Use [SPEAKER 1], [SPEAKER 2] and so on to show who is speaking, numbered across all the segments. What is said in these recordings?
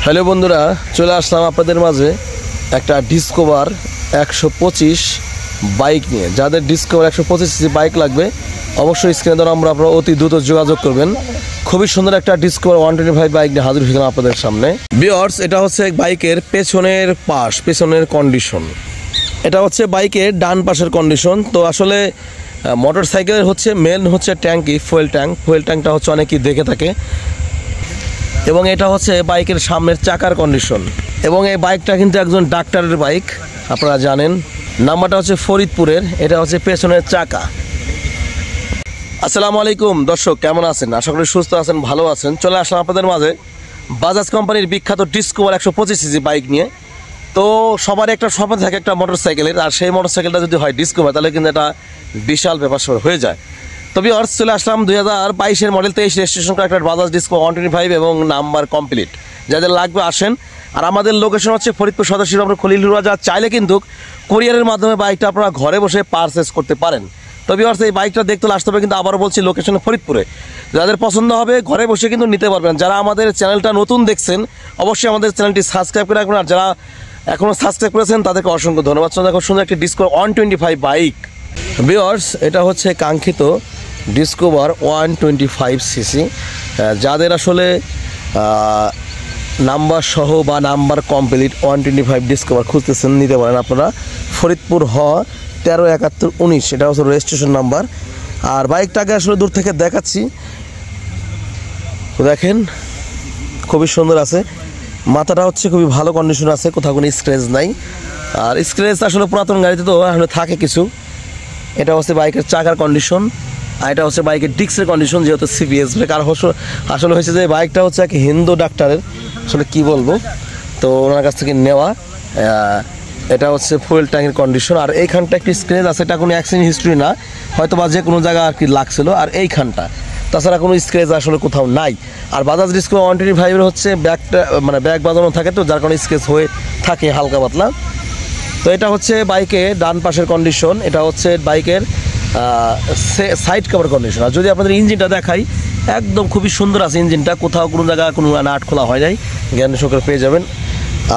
[SPEAKER 1] Hello বন্ধুরা, চলে আসলাম আপনাদের মাঝে একটা ডিসকভার 125 বাইক নিয়ে। যাদের ডিসকভার 125 সিসি বাইক লাগবে অবশ্যই স্ক্রিনে দেওয়া নম্বরে আপনারা অতি দ্রুত যোগাযোগ করবেন। খুবই সুন্দর একটা ডিসকভার 125 বাইক নিয়ে হাজির হয়ে গেলাম আপনাদের সামনে। ভিউয়ার্স, এটা হচ্ছে বাইকের পেছনের পাশ, পেছনের কন্ডিশন। এটা হচ্ছে বাইকের ডান পাশের কন্ডিশন। তো আসলে মোটর সাইকেলের হচ্ছে মেন হচ্ছে ট্যাঙ্কি, ফুয়েল ট্যাঙ্কটা হচ্ছে অনেকেই দেখে থাকে। এবং এটা হচ্ছে বাইকের সামনের চাকার কন্ডিশন। এবং এই বাইকটা কিন্তু একজন ডাক্তারের বাইক, আপনারা জানেন। নাম্বারটা হচ্ছে ফরিদপুরের। এটা হচ্ছে পেছনের চাকা। আসসালামু আলাইকুম দর্শক, কেমন আছেন? আশা করি সুস্থ আছেন, ভালো আছেন। চলে আসলাম আপনাদের মাঝে বাজাজ কোম্পানির বিখ্যাত ডিসকভার 125 সিসি বাইক নিয়ে। তো সবার একটা স্বপ্ন থাকে একটা মোটর সাইকেলের, আর সেই মোটর সাইকেলটা যদি হয় ডিসকভার তাহলে কিন্তু এটা বিশাল ব্যাপার হয়ে যায়। তবে অর্থ চলে আসলাম 2022-এর মডেল 23 রেজিস্ট্রেশন করা একটা বাজাজ ডিসকভার 125 এবং নাম্বার কমপ্লিট। যাদের লাগবে আসেন। আর আমাদের লোকেশন হচ্ছে ফরিদপুর সদর শিবপুর খলিলুর বাজার। চাইলে কিন্তু কুরিয়ারের মাধ্যমে বাইকটা আপনারা ঘরে বসে পারচেস করতে পারেন। তবে অর্থ এই বাইকটা দেখতে আসতে হবে, কিন্তু আবারও বলছি লোকেশন ফরিদপুরে। যাদের পছন্দ হবে ঘরে বসে কিন্তু নিতে পারবেন। যারা আমাদের চ্যানেলটা নতুন দেখছেন অবশ্যই আমাদের চ্যানেলটি সাবস্ক্রাইব করে রাখবেন। আর যারা এখনও সাবস্ক্রাইব করেছেন তাদেরকে অসংখ্য ধন্যবাদ। দেখো সুন্দর একটি ডিসকভার 125 বাইক। ভিউয়ার্স, এটা হচ্ছে কাঙ্ক্ষিত ডিসকভার 125 সিসি। যাদের আসলে নাম্বার সহ বা নাম্বার কমপ্লিট 125 ডিসকভার খুঁজতেছেন নিতে পারেন আপনারা। ফরিদপুর 137119 এটা হচ্ছে রেজিস্ট্রেশন নাম্বার। আর বাইকটাকে আসলে দূর থেকে দেখাচ্ছি, দেখেন খুবই সুন্দর আছে। মাথাটা হচ্ছে খুবই ভালো কন্ডিশন আছে, কোথাও কোনো স্ক্র্যাচ নাই। আর স্ক্র্যাচ আসলে পুরাতন গাড়িতে তো আসলে থাকে কিছু। এটা হচ্ছে বাইকের চাকার কন্ডিশন। আর এটা হচ্ছে বাইকের ডিস্কের কন্ডিশন, যেহেতু সিবিএস ব্রেক। আর আসলে হয়েছে যে বাইকটা হচ্ছে এক হিন্দু ডাক্তারের, আসলে কি বলবো, তো ওনার কাছ থেকে নেওয়া। এটা হচ্ছে ফুয়েল ট্যাঙ্কের কন্ডিশন। আর এইখানটা একটি স্ক্র্যাচ আছে, এটা কোনো অ্যাক্সিডেন্ট হিস্ট্রি না, হয়তো বা যে কোনো জায়গা আর কি লাগছিল। আর এইখানটা তাছাড়া কোনো স্ক্র্যাচ আসলে কোথাও নাই। আর বাজাজ ডিসকভার 125-এর হচ্ছে ব্যাগটা মানে ব্যাগ বাজানো থাকে, তো যার কারণে স্ক্র্যাচ হয়ে থাকে হালকা পাতলা। তো এটা হচ্ছে বাইকের ডান পাশের কন্ডিশন। এটা হচ্ছে বাইকের সাইড কভার কন্ডিশন। আর যদি আপনাদের ইঞ্জিনটা দেখাই, একদম খুবই সুন্দর আছে ইঞ্জিনটা, কোথাও কোনো জায়গা কোনো নাট খোলা হয় নাই, গ্যারান্টি সহকারে পেয়ে যাবেন।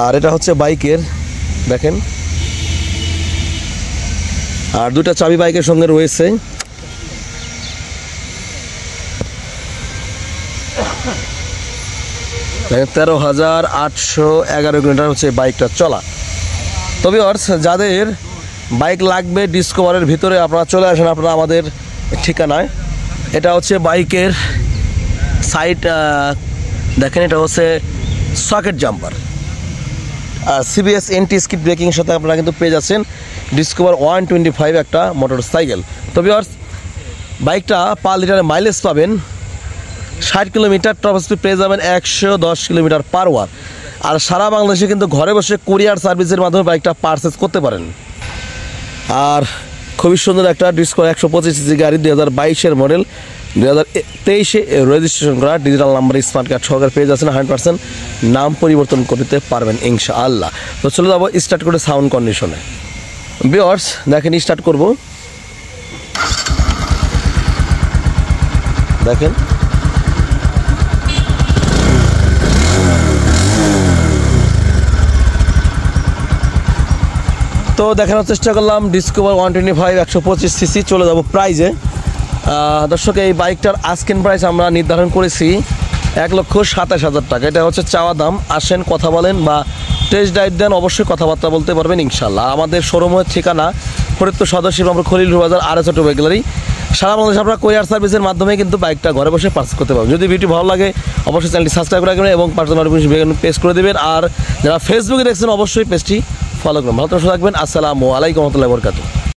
[SPEAKER 1] আর এটা হচ্ছে বাইকের দেখেন, আর দুটা চাবি বাইকের সঙ্গে রয়েছে। দেখেন 13,811 কিলোমিটার হচ্ছে বাইকটা চলা। তবে যাদের বাইক লাগবে ডিসকভারের ভিতরে আপনারা চলে আসেন আপনারা আমাদের ঠিকানায়। এটা হচ্ছে বাইকের সাইড দেখেন, এটা হচ্ছে সকেট জাম্পার আর সিবিএস এন্টি স্কিড ব্রেকিংয়ের সাথে আপনারা কিন্তু পেয়ে যাচ্ছেন ডিসকভার 125 একটা মোটর সাইকেল। তবে বাইকটা পার লিটারে মাইলেজ পাবেন 60 কিলোমিটার, টপ স্পিড পেয়ে যাবেন 110 কিলোমিটার পার আওয়ার। আর সারা বাংলাদেশে কিন্তু ঘরে বসে কুরিয়ার সার্ভিসের মাধ্যমে বাইকটা পারচেস করতে পারেন। আর খুবই সুন্দর একটা ডিসকভার 125 সিসি গাড়ি, 2022-এর মডেল, 2023-এ রেজিস্ট্রেশন করা, ডিজিটাল নাম্বার, স্মার্ট কার্ড সহকারে পেয়ে যাচ্ছেন। 100% নাম পরিবর্তন করতে পারবেন ইনশাআল্লাহ। তো চলে যাবো স্টার্ট করে সাউন্ড কন্ডিশনে। ভিউয়ার্স দেখেন, স্টার্ট করব, দেখেন তো দেখানোর চেষ্টা করলাম ডিসকভার 125 125 সিসি। চলে যাব প্রাইজে। দর্শক, এই বাইকটার আস্কিং প্রাইস আমরা নির্ধারণ করেছি 1,27,000 টাকা। এটা হচ্ছে চাওয়া দাম। আসেন, কথা বলেন বা টেস্ট ড্রাইভ দেন, অবশ্যই কথাবার্তা বলতে পারবেন ইনশাল্লাহ। আমাদের শোরুমের ঠিকানা ফরিদপুর সদর শিবপুর খলিলুর বাজার, RS অটো গ্যালারি। সারা বাংলাদেশে আপনারা কুরিয়ার সার্ভিসের মাধ্যমে কিন্তু বাইকটা ঘরে বসে পারচেজ করতে পারবেন। যদি ভিডিও ভালো লাগে অবশ্যই চ্যানেলটি সাবস্ক্রাইব করে রাখবেন এবং পার্সোনাল নোটিফিকেশন পেজ করে দেবেন। আর যারা ফেসবুকে দেখছেন অবশ্যই পেজটি ফলো করুন। ভালো থাকবেন। আসসালামু আলাইকুম ওয়া রাহমাতুল্লাহি ওয়া বারাকাতুহু।